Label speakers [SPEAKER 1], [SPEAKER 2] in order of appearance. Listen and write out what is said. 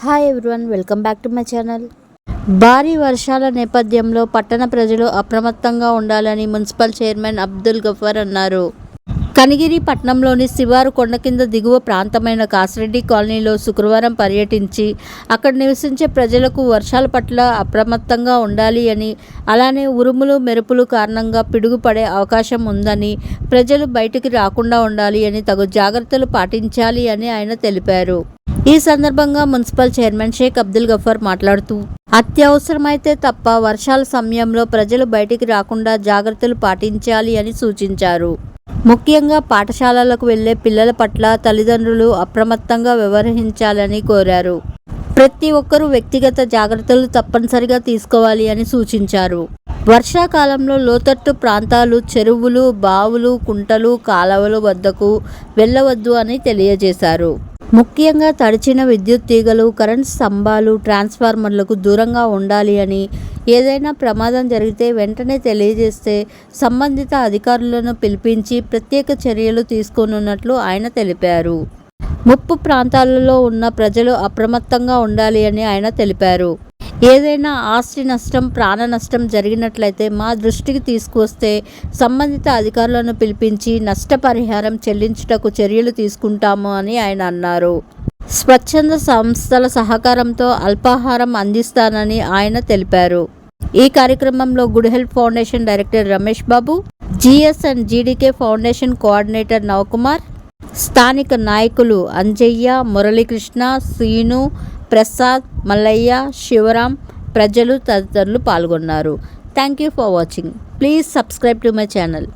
[SPEAKER 1] Hi everyone, welcome back to my channel. భారీ వర్షాల నేపథ్యంలో పట్టణ ప్రజలు అప్రమత్తంగా ఉండాలని మున్సిపల్ చైర్మన్ అబ్దుల్ గఫార్ అన్నారు. కనిగిరి పట్టణంలోని శివారు కొండ కింద దిగువ ప్రాంతమైన కాసిరెడ్డి కాలనీలో శుక్రవారం పర్యటించి అక్కడ నివసించే ప్రజలకు వర్షాల పట్ల అప్రమత్తంగా ఉండాలి అని, అలానే ఉరుములు మెరుపులు కారణంగా పిడుగు పడే అవకాశం ఉందని, ప్రజలు బయటికి రాకుండా ఉండాలి అని, తగు జాగ్రత్తలు పాటించాలి అని ఆయన తెలిపారు. ఈ సందర్భంగా మున్సిపల్ చైర్మన్ షేక్ అబ్దుల్ గఫార్ మాట్లాడుతూ, అత్యవసరమైతే తప్ప వర్షాల సమయంలో ప్రజలు బయటికి రాకుండా జాగ్రత్తలు పాటించాలి అని సూచించారు. ముఖ్యంగా పాఠశాలలకు వెళ్లే పిల్లల పట్ల తల్లిదండ్రులు అప్రమత్తంగా వ్యవహరించాలని కోరారు. ప్రతి ఒక్కరూ వ్యక్తిగత జాగ్రత్తలు తప్పనిసరిగా తీసుకోవాలి అని సూచించారు. వర్షాకాలంలో లోతట్టు ప్రాంతాలు, చెరువులు, బావులు, కుంటలు, కాలవలు వద్దకు వెళ్లవద్దు అని తెలియజేశారు. ముఖ్యంగా తడిచిన విద్యుత్ తీగలు, కరెంట్ స్తంభాలు, ట్రాన్స్ఫార్మర్లకు దూరంగా ఉండాలి అని, ఏదైనా ప్రమాదం జరిగితే వెంటనే తెలియజేస్తే సంబంధిత అధికారులను పిలిపించి ప్రత్యేక చర్యలు తీసుకోనున్నట్లు ఆయన తెలిపారు. ముప్పు ప్రాంతాలలో ఉన్న ప్రజలు అప్రమత్తంగా ఉండాలి అని ఆయన తెలిపారు. ఏదైనా ఆస్తి నష్టం, ప్రాణ నష్టం జరిగినట్లయితే మా దృష్టికి తీసుకువస్తే సంబంధిత అధికారులను పిలిపించి నష్టపరిహారం చెల్లించుటకు చర్యలు తీసుకుంటాము అని ఆయన అన్నారు. స్వచ్ఛంద సంస్థల సహకారంతో అల్పాహారం అందిస్తానని ఆయన తెలిపారు. ఈ కార్యక్రమంలో good help foundation director Ramesh Babu, GS and GDK foundation coordinator Navakumar, స్థానిక నాయకులు అంజయ్య, మురళీకృష్ణ, శ్రీను, ప్రసాద్, మల్లయ్య, శివరాం, ప్రజలు తదితరులు పాల్గొన్నారు. Thank you for watching. Please subscribe to my channel.